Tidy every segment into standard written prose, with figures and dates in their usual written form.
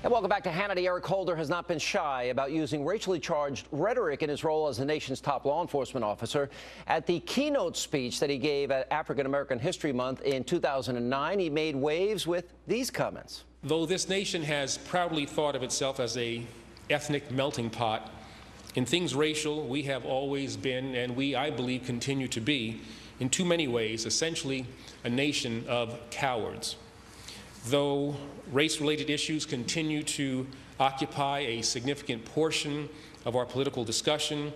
And welcome back to Hannity. Eric Holder has not been shy about using racially charged rhetoric in his role as the nation's top law enforcement officer. At the keynote speech that he gave at African American History Month in 2009, he made waves with these comments. Though this nation has proudly thought of itself as a ethnic melting pot, in things racial, we have always been, and we, I believe, continue to be, in too many ways, essentially a nation of cowards. Though race-related issues continue to occupy a significant portion of our political discussion,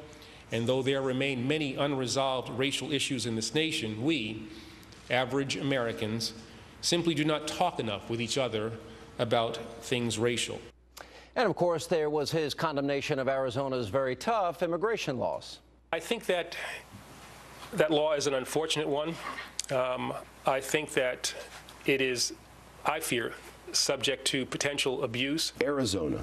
and though there remain many unresolved racial issues in this nation, we, average Americans, simply do not talk enough with each other about things racial. And of course, there was his condemnation of Arizona's very tough immigration laws. I think that law is an unfortunate one. I think that it is, I fear, subject to potential abuse. Arizona,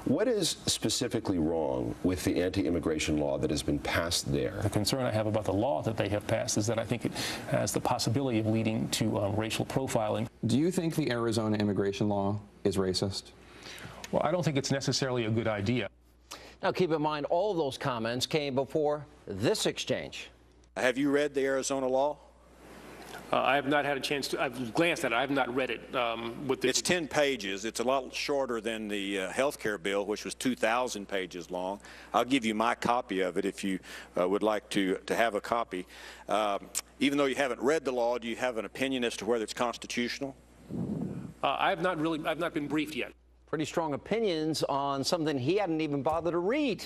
what is specifically wrong with the anti-immigration law that has been passed there? The concern I have about the law that they have passed is that I think it has the possibility of leading to racial profiling. Do you think the Arizona immigration law is racist? Well, I don't think it's necessarily a good idea. Now, keep in mind, all of those comments came before this exchange. Have you read the Arizona law? I have not had a chance to. I've glanced at it. I have not read it. It's 10 pages. It's a lot shorter than the health care bill, which was 2,000 pages long. I'll give you my copy of it if you would like to have a copy. Even though you haven't read the law, do you have an opinion as to whether it's constitutional? I've not been briefed yet. Pretty strong opinions on something he hadn't even bothered to read.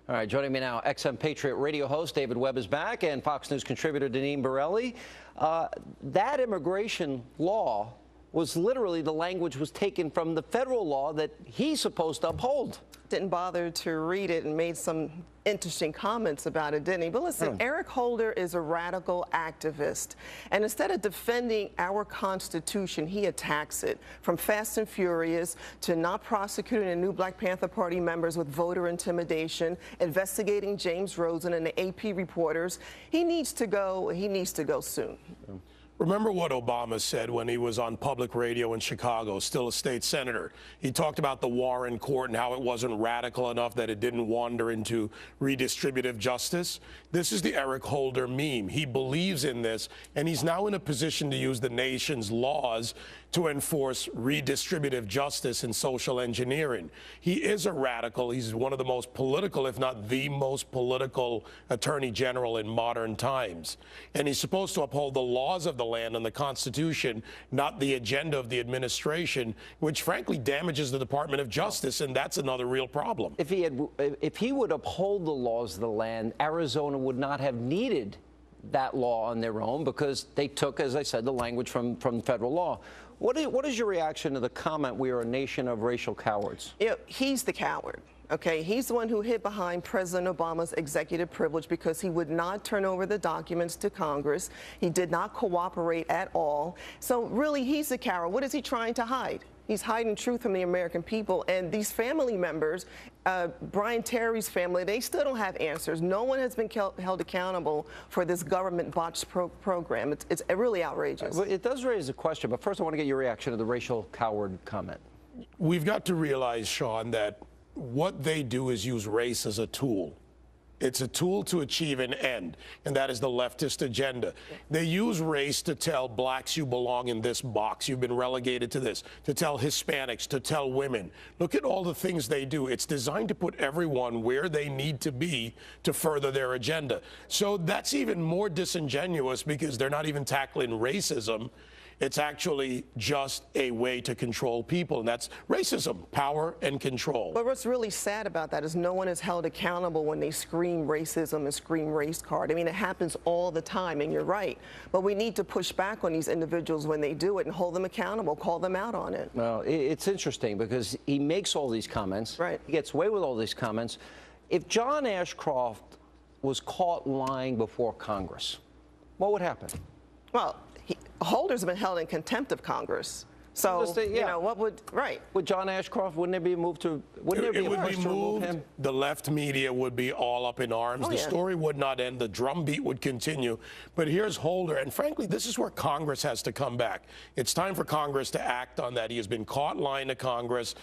All right, joining me now, XM Patriot radio host David Webb is back, and Fox News contributor Deneen Borelli. That immigration law was literally, the language was taken from the federal law that he's supposed to uphold. Didn't bother to read it and made some interesting comments about it, didn't he? But listen, Eric Holder is a radical activist, and instead of defending our Constitution, he attacks it. From Fast and Furious to not prosecuting the new Black Panther Party members with voter intimidation, investigating James Rosen and the AP reporters. He needs to go soon. Remember what Obama said when he was on public radio in Chicago, still a state senator. He talked about the Warren Court and how it wasn't radical enough that it didn't wander into redistributive justice. This is the Eric Holder meme. He believes in this, and he's now in a position to use the nation's laws to enforce redistributive justice and social engineering. He is a radical. He's one of the most political, if not the most political attorney general in modern times. And he's supposed to uphold the laws of the land and the Constitution, not the agenda of the administration, which frankly damages the Department of Justice, and that's another real problem. If he would uphold the laws of the land, Arizona would not have needed that law on their own, because they took, as I said, the language from federal law. What is your reaction to the comment, we are a nation of racial cowards? You know, he's the coward. Okay, he's the one who hid behind President Obama's executive privilege because he would not turn over the documents to Congress. He did not cooperate at all. So really, he's the coward. What is he trying to hide? He's hiding truth from the American people. And these family members, Brian Terry's family, they still don't have answers. No one has been held accountable for this government botched program. It's really outrageous. Well, it does raise a question, but first I want to get your reaction to the racial coward comment. We've got to realize, Sean, that what they do is use race as a tool. It's a tool to achieve an end, and that is the leftist agenda. They use race to tell blacks you belong in this box, you've been relegated to this, to tell Hispanics, to tell women. Look at all the things they do. It's designed to put everyone where they need to be to further their agenda. So that's even more disingenuous because they're not even tackling racism. It's actually just a way to control people, and that's racism, power and control. But what's really sad about that is no one is held accountable when they scream racism and scream race card. I mean, it happens all the time, and you're right. But we need to push back on these individuals when they do it and hold them accountable, call them out on it. Well, it's interesting because he makes all these comments. Right. He gets away with all these comments. If John Ashcroft was caught lying before Congress, what would happen? Well, Holder's been held in contempt of Congress. So, Just, you know, what would, right. With John Ashcroft, wouldn't there be a move to, wouldn't there be It a would push be to remove moved. him? The left media would be all up in arms. Oh, The yeah. story would not end. The drumbeat would continue. But here's Holder, and frankly, this is where Congress has to come back. It's time for Congress to act on that. He has been caught lying to Congress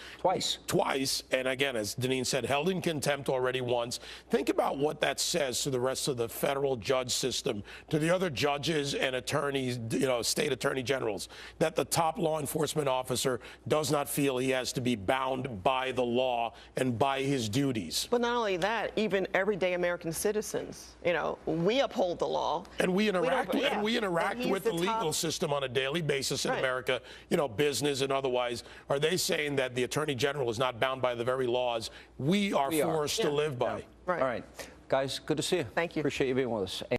twice, and again, as Deneen said, held in contempt already once. Think about what that says to the rest of the federal judge system, to the other judges and attorneys, you know, state attorney generals, that the top law enforcement officer does not feel he has to be bound by the law and by his duties. But not only that, even everyday American citizens, you know, we uphold the law. And we interact, don't- yeah. and we interact And he's with the the legal top- system on a daily basis in Right. America, you know, business and otherwise. Are they saying that the Attorney General is not bound by the very laws we are forced to live by? Right. All right. Guys, good to see you. Thank you. Appreciate you being with us.